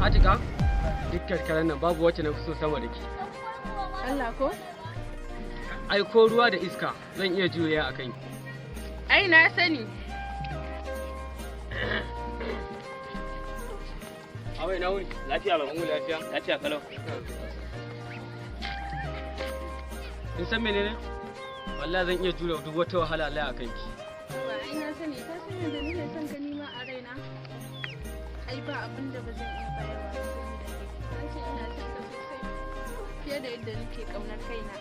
Atika, duk karkarar nan babu wacce na fi so sama da ke. Allah ko? Ai ko ruwa da iska zan iya juya a kai. Ai na sani. Awai na wuni. Lafiya ba Mu lafiya. lafiya kalau. In san menene? Wallahi zan iya jure duk wata wahala Allah a kanki. Ba ai na sani, ka san yadda nake son ka nima a raina. Ai ba abin da ba zan iya bayarwa ba saboda kai. Ka ce ina son ka sosai fiye da yadda nake kaunar kaina.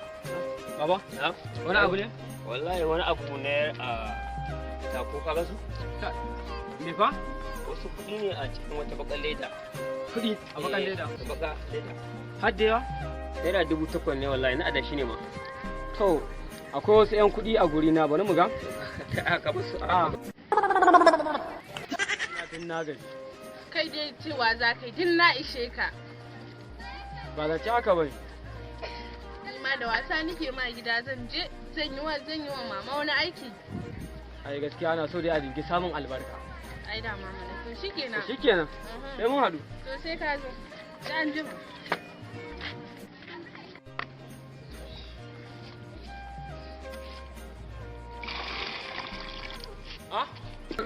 Baba, Na? wani abu ne? Wallahi wani abu ne a tako ka gasu? Me fa? Wasu kuɗi ne a cikin wata bakar leda. Kuɗi a bakan leda. Baka leda. Har da yawa? Naira 8,000 ne wallahi na adashi ne ma. To, akwai wasu 'yan kuɗi a guri na bari mu ga. Ka basu A. Na gaji. Kai dai cewa za ka yi din na ishe ka. Ba za ci haka bai. Ni ma da wasa nake ma gida zan je zan yi wa mama wani aiki. Ai gaskiya ana so dai a dinki samun albarka. Ai da mama na to shikenan. Shikenan. Sai mun haɗu. To sai ka zo. Sai an jima.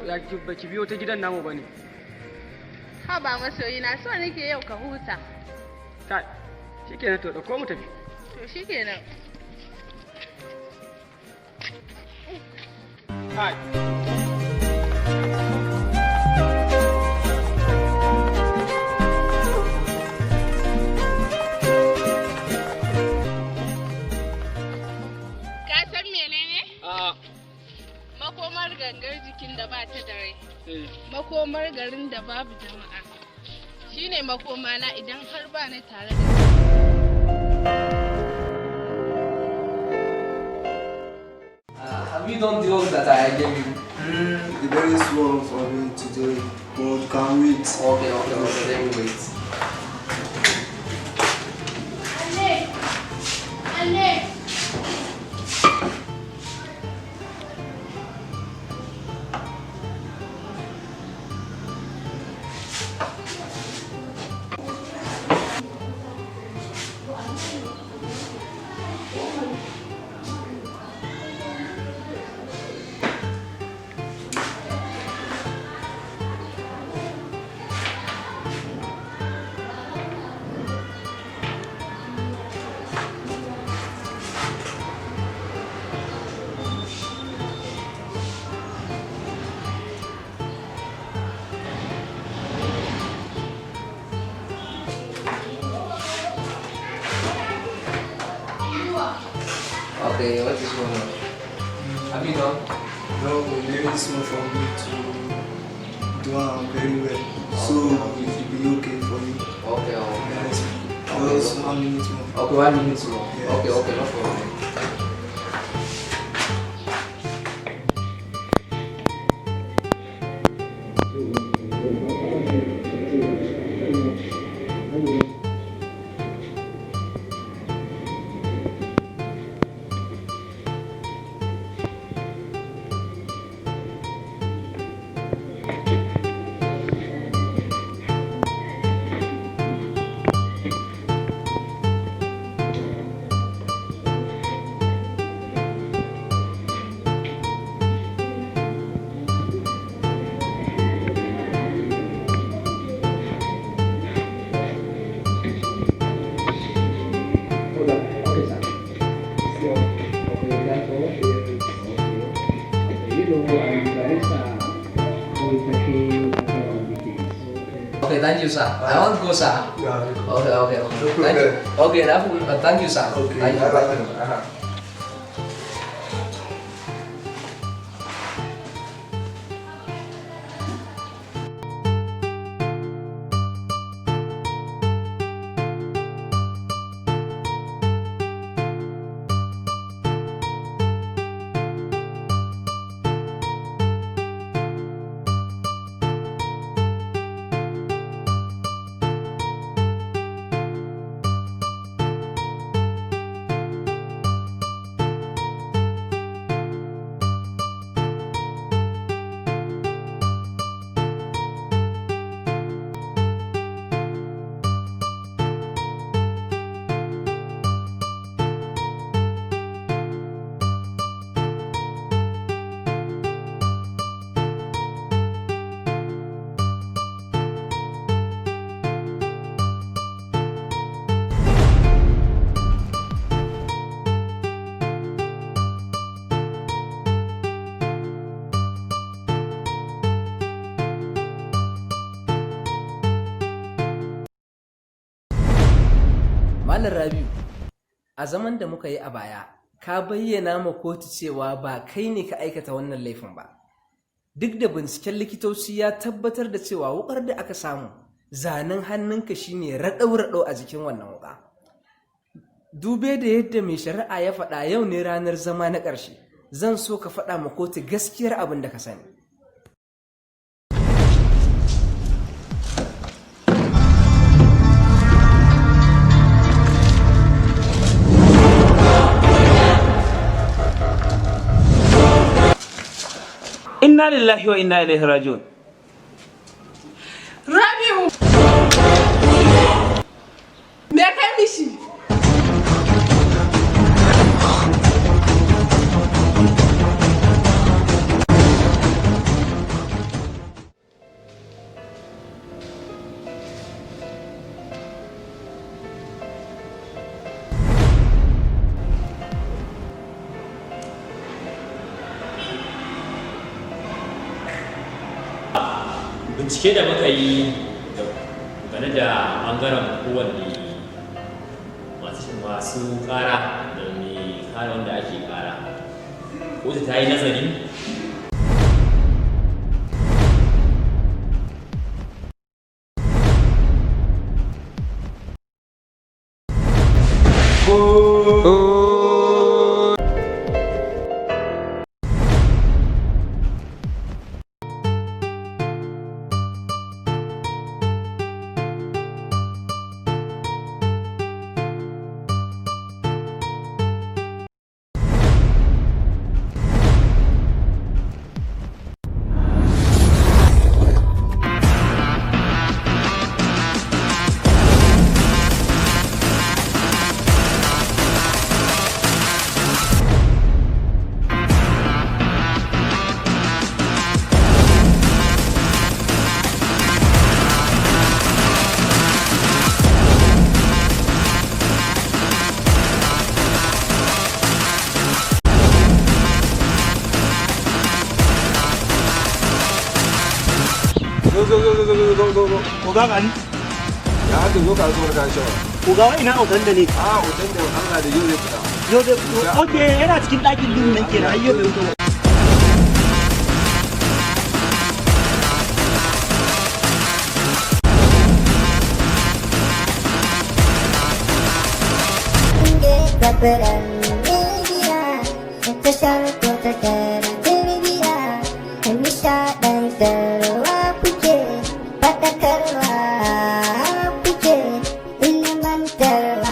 Ya baki biyo ta gidan namu bane. Ha ba masoyi na so nake yau ka huta. Kai. Shikenan to da ko mu tafi. To shikenan. Kai. Ka san menene? A. Makomar gangar jikin da ba ta da rai. Eh. Makomar garin da babu jama'a. Shine makomana idan har ba ni tare da Have you done the work that I gave you? The very small for me today, but can wait. Okay, let me wait. Okay, what is going on? Have you done? No, very small for me to do very well. So it will be okay for you. Okay, Yes. Okay. Just 1 minute more. Okay, 1 minute more. Yes. Okay, no problem. Okay, thank you, sir. I want to go, sir. Yeah. Okay. No Thank you. problem. Okay, thank you, sir. Okay, Thank you. bye-bye. Malam Rabiu, a zaman da muka yi a baya, ka bayyana ma kotu cewa ba kai ne ka aikata wannan laifin ba. Duk da binciken likitoci ya tabbatar da cewa wukar da aka samu, zanen hannunka shine raɗau-raɗau a jikin wannan wuka. Dube da yadda mai shari'a ya faɗa yau ne ranar zama na ƙarshe, zan so ka faɗa ma kotu gaskiyar abin da ka sani. Inna lillahi wa inna ilaihi raji'un. Rabiu! Me kai mishi? Bincike da muka yi game da ɓangaren kowanne masu ƙara da mai ƙara wanda ake ƙara, kotu ta yi nazari zo. Oga gani? Ya haka zo ka zo ka shawa. Oga wa ina otan da ne? Otan da Allah da yau zai fita. Yau da okay, yana cikin ɗakin din nan kenan, ayyo bai wuce. Nishaɗantarwa kuke, faɗakarwa kuke, ilimantarwa